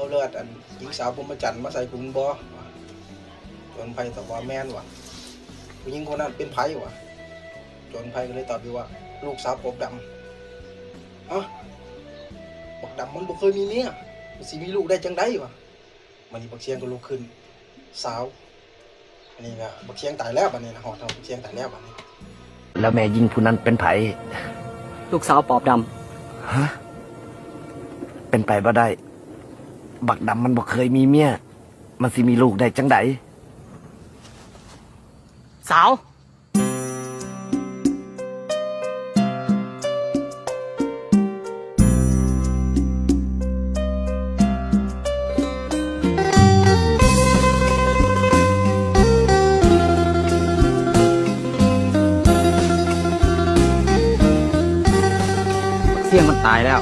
เอาเลือดอันหญิงสาวพรหมจรรย์มาใส่กุมบ่โจรไผ่ตอบว่าแม่นว่ะผู้หญิงคนนั้นเป็นไผ่ว่ะโจรไผ่ก็เลยตอบไปว่าลูกสาวปอบดำปอบดำมันบ่เคยมีเมียมันสิมีลูกได้จังไดวะมันนี่บักเชียงก็ลุกขึ้นสาวอันนี้ก็บักเชียงตายแล้วบัดนี้นะหอดเอาบักเชียงตายแล้วบัดนี้แล้วแม่ยิงผู้นั้นเป็นไผลูกสาวปอบดฮะเป็นไปบ่ได้บักดำมันบ่เคยมีเมียมันสิมีลูกได้จังไดำสาวเสี่ยงมันตายแล้ว